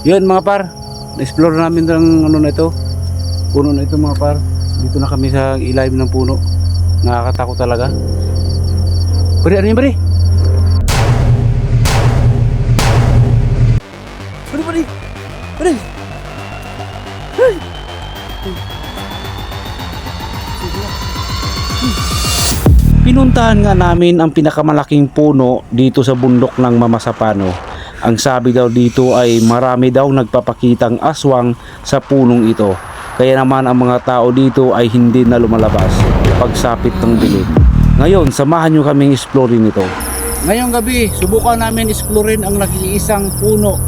Yun mga par, na-explore namin ng ano na ito, puno na ito mga par. Dito na kami sa ilalim ng puno. Nakakatakot talaga. Bari, ano yun bari? Bari. Hey! Pinuntahan nga namin ang pinakamalaking puno dito sa bundok ng Mamasapano. Ang sabi daw dito ay marami daw nagpapakitang aswang sa punong ito. Kaya naman ang mga tao dito ay hindi na lumalabas pagsapit ng dilim. Ngayon, samahan nyo kaming exploring ito. Ngayong gabi, subukan namin explorin ang nag-iisang puno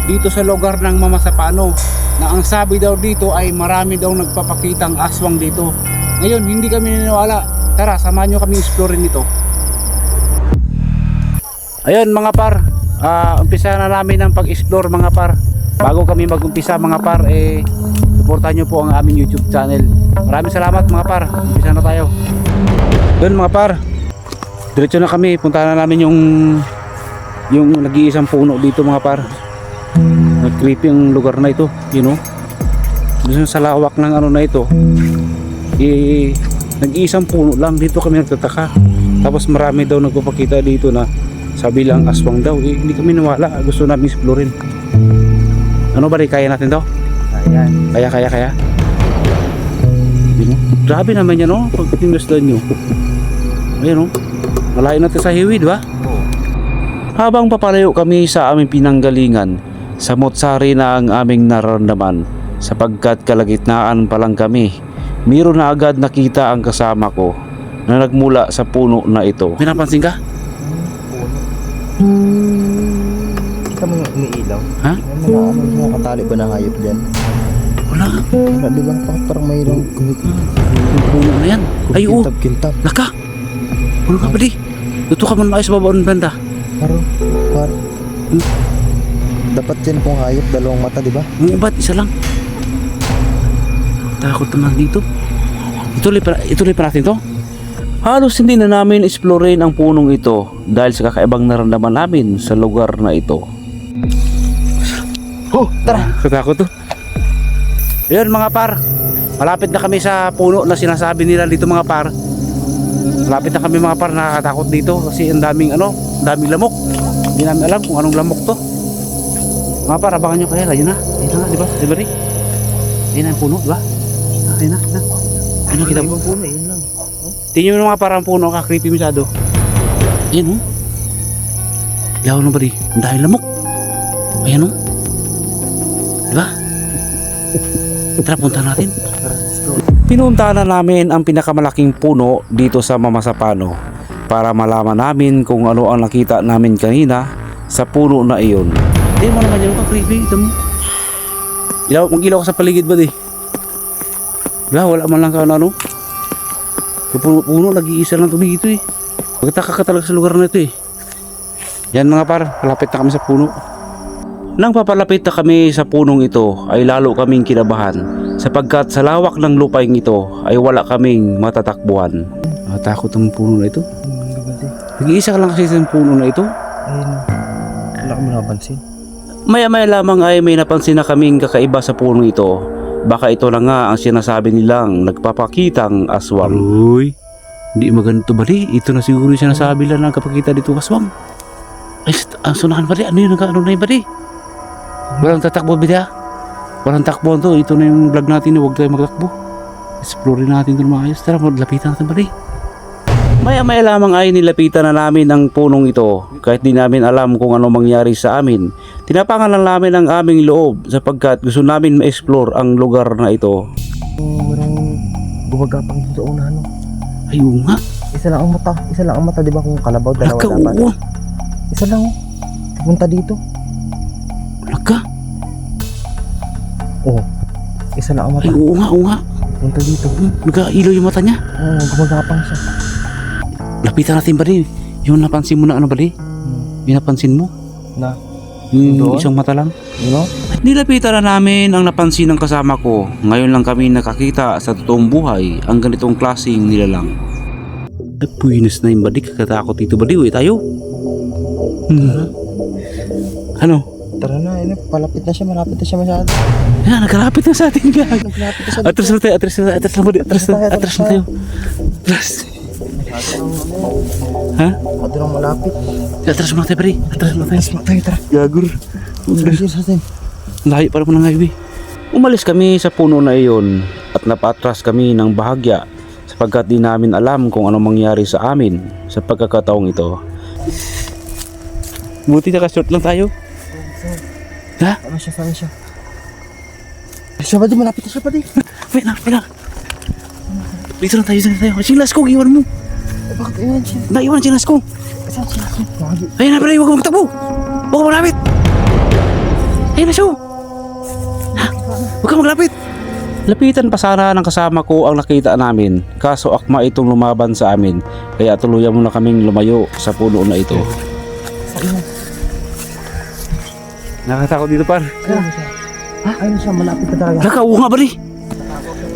dito sa lugar ng Mamasapano. Na ang sabi daw dito ay marami daw nagpapakitang aswang dito. Ngayon, hindi kami naniniwala. Tara, samahan nyo kami exploring nito. Ayun mga par, umpisa na namin ang pag-explore mga par. Bago kami mag-umpisa mga par, supportan nyo po ang aming YouTube channel. Maraming salamat mga par. Umpisa na tayo. Ayun mga par, diretso na kami. Punta na namin yung nag-iisang puno dito mga par. Creepy ang lugar na ito, you know. Doon sa lawak ng ano na ito, nag-iisang puno lang dito kami nagtataka. Tapos marami daw nagpapakita dito na sabi lang aswang daw. Hindi kami nawala. Gusto namin explorin. Ano ba rin? Kaya natin daw? Kaya. Grabe naman yan, no? Pag tinusdan nyo. Ayan, no? Malayo natin sa hiwi, di ba? Habang papalayo kami sa aming pinanggalingan, samot-sari na ang aming nararamdaman sapagkat kalagitnaan pa lang kami. Meron na agad nakita ang kasama ko na nagmula sa puno na ito. May napansin ka? Kita mo yung umiilaw? Ha? May mga katali ba na hayop dyan? Wala. Wala, diba? Parang mayroong Yung puno na yan. Ay, oo. kintab. Laka. Ano ka pali? Luto ka man maayos babaan ng banda. Parang dapat yan kung hayop, dalawang mata, diba? Ang ubat, isa lang. Takot naman dito. Ituloy pa natin to. Halos hindi na namin explorein ang punong ito dahil sa kakaibang naramdaman namin sa lugar na ito. Tara! Katakot to. Ayun mga par, malapit na kami sa puno na sinasabi nila dito mga par. Malapit na kami mga par, nakakatakot dito kasi ang daming lamok. Hindi namin alam kung anong lamok to. Mga par, abangan nyo kaya. Ayun na, diba? Diba rin? Ayun na ang puno, diba? Ayun na. Ano kita mo? Puno, yun lang. Tingnan mo mga parang puno ka, creepy masyado. Ayun, oh. Yaw na ba di? Ang dahil lamok. Ayan, oh. Diba? Tara, punta natin. Pinunta na namin ang pinakamalaking puno dito sa Mamasapano para malaman namin kung ano ang nakita namin kanina sa puno na iyon. Tingnan mo naman yun ka, creepy. Ito mo. Mag-ilaw ka sa paligid ba di? Wala man lang ka ano. Puno, nag-iisa lang ito dito eh. Magtaka ka talaga sa lugar na ito eh. Yan mga par, palapit na kami sa puno. Nang papalapit na kami sa punong ito ay lalo kaming kinabahan sapagkat sa lawak ng lupain ito ay wala kaming matatakbuhan. Matakot ang puno na ito. Nag-iisa ka lang kasi sa puno na ito. Ayun. Wala kami napansin. Maya-maya lamang ay may napansin na kaming kakaiba sa puno ito. Baka ito na nga ang sinasabi nilang nagpapakitang aswang. Uy, hindi maganito bali. Ito na siguro yung sinasabi lang ng kapakita dito aswang. Ay, ang sunahan bali. Ano yun? Ano na yun bali? Walang tatakbo bida. Walang takbo to. Ito na yung vlog natin. Huwag tayo magtakbo. Explore natin ito maayos. Tara, lapitan natin bali. Maya-maya lamang ay nilapitan na namin ang punong ito. Kahit di namin alam kung ano mangyari sa amin. Tinapangan lang namin ang aming loob sapagkat gusto namin ma-explore ang lugar na ito. Merong gumagapang dito una, no? Ay, oo nga. Isa lang ang mata, diba? Kung kalabaw, dalawa Laka, dapat. oo. Isa lang, oh. Punta dito. Laka. Oh. Isa lang ang mata. Ay, oo nga. Punta dito. Nag-iilo yung mata niya. Oo, gumagapang siya. Lapitan natin ba rin? Yung napansin mo na ano ba rin? Yung napansin mo? Na? Yung Doon? isang mata lang? No? At nilapitan na namin ang napansin ng kasama ko. Ngayon lang kami nakakita sa totoong buhay ang ganitong klaseng nilalang. Ay, puyinis na yung badik. Kakatakot dito baliw eh tayo. Ano? Tara na, palapit na siya, malapit na siya masyado. Yan, nagkarapit na sa atin gag. Malapit na siya. Atras na tayo, atras na tayo. Atras na tayo. Atras. Ha? Masyado nang malapit. Atras mo na tayo, pare. Atras mo na tayo. Tayo, tara. Gagur. Sige sa atin. Layo para po ng highway. Umalis kami sa puno na iyon at napatras kami ng bahagya sapagkat di namin alam kung ano mangyari sa amin sa pagkakataong ito. Buti naka-short lang tayo. Ha? Ano siya, saan siya? Siya ba di? Malapit na siya ba di? Wait lang. Dito lang tayo. Silas ko, iwan mo. Bakit iwan siya? Naiwan silas ko. Saan siya? Lagi. Ayun na pala, huwag ka magtakbo. Huwag ka maglapit. Ayun na siya. Ha? Huwag ka maglapit. Lapitan pa sana ng kasama ko ang nakita namin. Kaso akma itong lumaban sa amin. Kaya tuluyan muna kaming lumayo sa puno na ito. Nakatakot dito par. Ayun siya. Ha? Ayun siya, malapit na talaga. Kakauwa nga bari.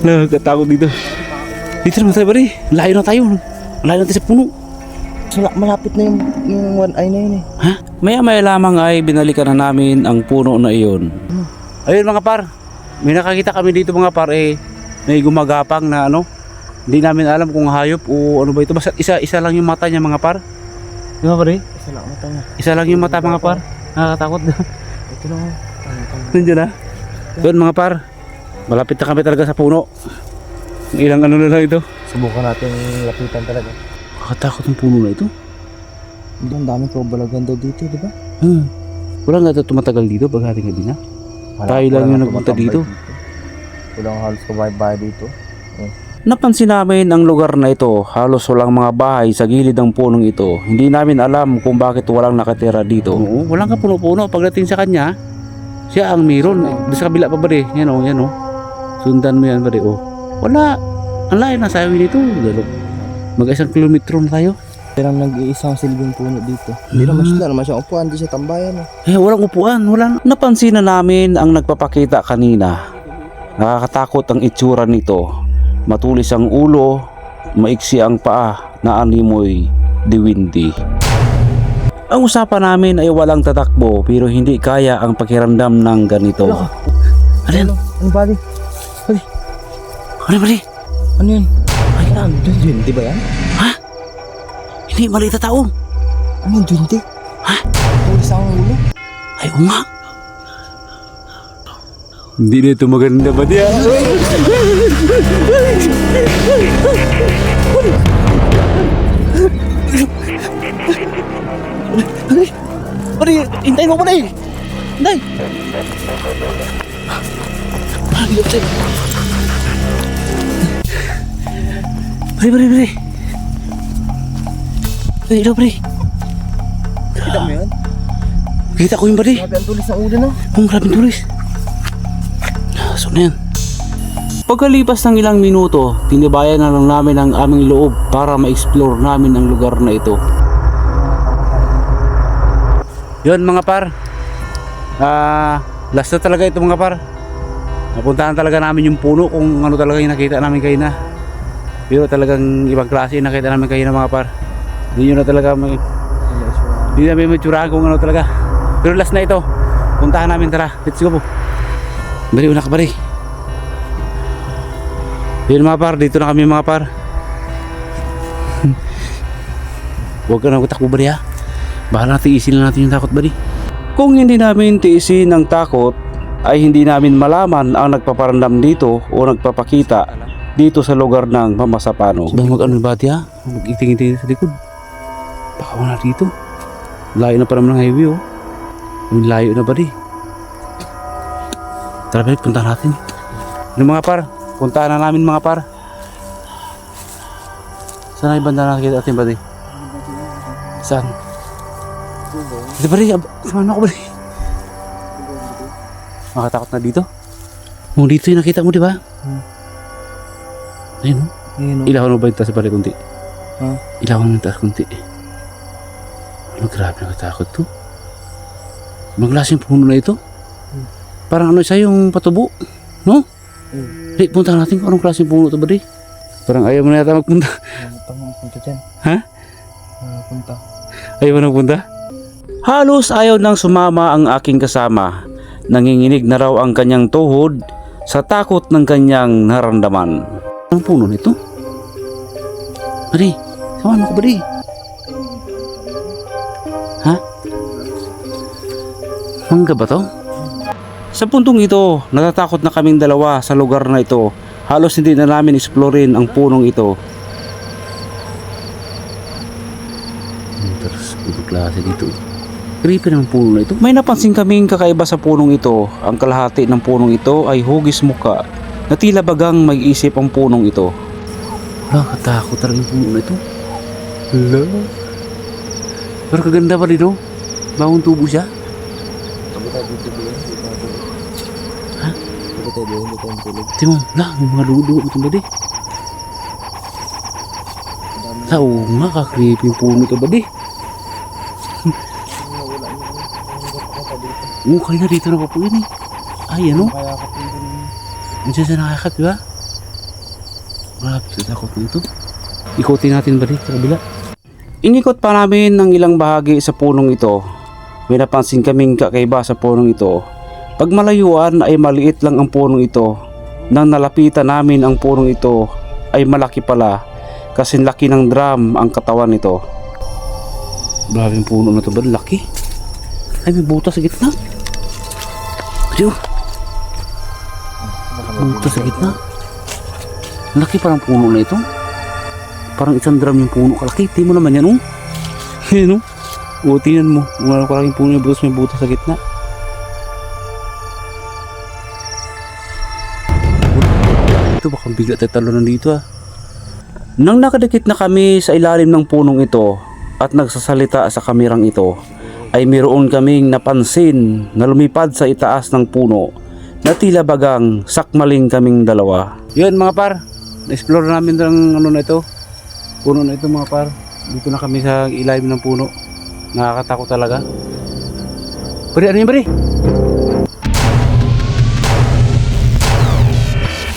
Nakatakot dito. Dito naman tayo bari. Layo na tayo. Layo na tayo sa puno. Malapit na yung one eye na yun eh. Ha? Maya-maya lamang ay binalikan na namin ang puno na iyon. Ayun mga par. May nakakita kami dito mga par may gumagapang na ano. Hindi namin alam kung hayop o ano ba ito. Basta isa lang yung mata niya mga par. Di ba pare? Isa lang mata niya. Isa lang yung mata mga par. Nakakatakot. Ito na. Nandiyan na. Doon mga par. Malapit na kami talaga sa puno. Ilang ano na lang ito. Subukan natin lapitan talaga. Nakakatakot ang puno na ito. Ang daming kabalagan daw dito, di ba? Wala nga ito tumatagal dito pag hating gabi na. Tayo lang yung nagpunta dito. Walang halos kabahay-bahay dito. Napansin namin ang lugar na ito, halos walang mga bahay sa gilid ng punong ito. Hindi namin alam kung bakit walang nakatira dito. Oo, walang kapuno-puno. Pagdating sa kanya, siya ang meron. Sa kabila pa ba rin? Yan o, yan o. Sundan mo yan ba rin? O. Wala. Ang layo na sa amin dito. Mag-isang kilometro na tayo. Pero nag-iisang silbing puno dito. Hindi naman siya upuan, hindi siya tambayan. Walang upuan. Wala. Napansin na namin ang nagpapakita kanina. Nakakatakot ang itsura nito. Matulis ang ulo, maiksi ang paa na animoy diwindi. Ang usapan namin ay walang tatakbo pero hindi kaya ang pakiramdam ng ganito. Ano yan? Ano ba di? Ano ba di? Ano yun? Ay, dunti ba yan? Ha? Hindi, maliit na tao. Ano yung dunti? Ha? Tulis ang ulo? Ay, oo nga. Hindi na ito maganda ba diya? Pare, hintayin mo pala eh. Hintay. Pare. Ilaw pare. Kita mo yun? Kita ko yung pare. Grabe ang tulis ang ulo no? Kung grabing tulis. So na yan. Pagkalipas ng ilang minuto, tinibayan na lang namin ang aming loob para ma-explore namin ang lugar na ito. Yun mga par. Last na talaga ito mga par. Napuntahan talaga namin yung puno kung ano talaga yung nakita namin kayo na. Pero talagang ibang klase yung nakita namin kayo na mga par. Hindi nyo na talaga hindi namin matsurahan kung ano talaga. Pero last na ito. Puntahan namin, tara. Let's go po. Bari, una ka bari. Yun mga par, dito na kami mga par. Huwag ka na takbo bari ha. Baka natiisin lang natin yung takot bari. Kung hindi namin tiisin ang takot, ay hindi namin malaman ang nagpaparandam dito o nagpapakita dito sa lugar ng Mamasapano. Bang mag-ano ba diya? Mag-iting-iting sa likod. Baka wala dito. Layo na pa naman ng highway oh. Yung layo na bari. Tara balik, punta natin. Ano mga par? Puntahan na namin mga par. Saan ay banda nakikita natin bari? Saan? Dito bari, saan ako bari? Makatakot na dito? Dito yung nakita mo diba? Ayun o. Ilawan mo ba yung taas bari kunti? Ilawan mo yung taas kunti. Ano grabe nakatakot to? Maglasing puno na ito? Parang ano siya yung patubo, no? Di, punta natin kung anong klaseng puno ito ba di? Parang ayaw mo na yata magpunta. Punta dyan. Ha? Punta. Ayaw mo na magpunta? Halos ayaw nang sumama ang aking kasama. Nanginginig na raw ang kanyang tuhod sa takot ng kanyang naramdaman. Ang puno nito? Buddy, samahan mo ko, buddy. Ha? Mangga ba to? Sa puntong ito, natatakot na kaming dalawa sa lugar na ito. Halos hindi na namin explorin ang punong ito. Terus, ibang klase dito. Creepy ng puno na ito. May napansin kaming kakaiba sa punong ito. Ang kalahati ng punong ito ay hugis muka na tila bagang may isip ang punong ito. Nakakatakot talaga yung puno na ito. Hala. Pero kaganda pa dito. Bawang tubo siya. Sabi tayo dito doon. Ha? Sabi tayo doon, dito ang tulog. Tingnan mo, may mga dugo ito ba di? Sao nga, ka-creepy yung puno ito ba di? Kaya na dito na po yun eh. Ay, ano? Kaya ka po yun. Andiyan siya nakakat, di ba? Grabe, sa takot na ito. Ikutin natin ba dito sa kabila? Inikot pa namin ng ilang bahagi sa punong ito. May napansin kaming kakaiba sa punong ito. Pag malayuan ay maliit lang ang punong ito. Nang nalapitan namin ang punong ito ay malaki pala. Kasi laki ng drum ang katawan nito. Grabe yung puno na ito ba? Laki. Ay, may butas sa gitna. Ayun. Butas sa gitna. Laki parang puno na ito. Parang isang drum yung puno. Kalaki. Tingnan mo naman yan, oh. Yan, oh. O, tingnan mo. Wala kalaking puno yung butas, may butas sa gitna. Ito, baka bigla tayo talunan dito, ah. Nang nakadikit na kami sa ilalim ng punong ito at nagsasalita sa kamerang ito, ay mayroon kaming napansin na lumipad sa itaas ng puno na tila bagang sakmaling kaming dalawa. Yun mga par, na-explore namin ng ano na ito, puno na ito mga par. Dito na kami sa ilalim ng puno. Nakakatakot talaga. Pari, ano yun pari?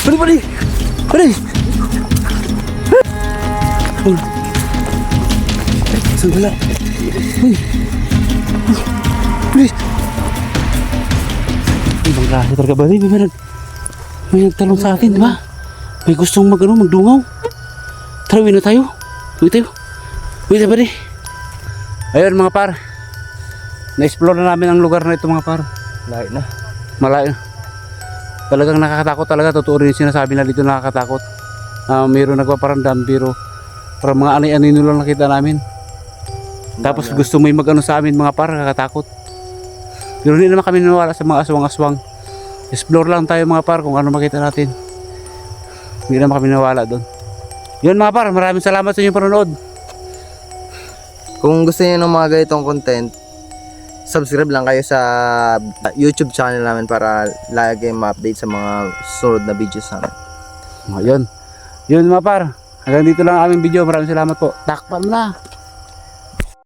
Pari! Pari! Sandala. Uy! Please. Ibang klase talaga ba? May nagtalong sa atin, di ba? May gustong magdungaw. Tara, uwi na tayo. Uwi tayo ba di? Ayun mga par. Na-explore na namin ang lugar na ito mga par. Lahat na. Malayo. Talagang nakakatakot talaga. Totoo rin yung sinasabi na dito nakakatakot. Mayroon nagpaparandam pero parang mga anay-anay lang nakita namin. Tapos gusto mo yung mag-ano sa amin mga par, nakakatakot. Pero hindi naman kami nawala sa mga aswang-aswang. Explore lang tayo mga par kung ano makita natin. Hindi naman kami nawala doon. Yun mga par, maraming salamat sa inyong panonood. Kung gusto niyo ng mga ganitong content, subscribe lang kayo sa YouTube channel namin para lagi ma-update sa mga sunod na videos namin. Yun mga par, hanggang dito lang ang aming video. Maraming salamat po. Takpan na.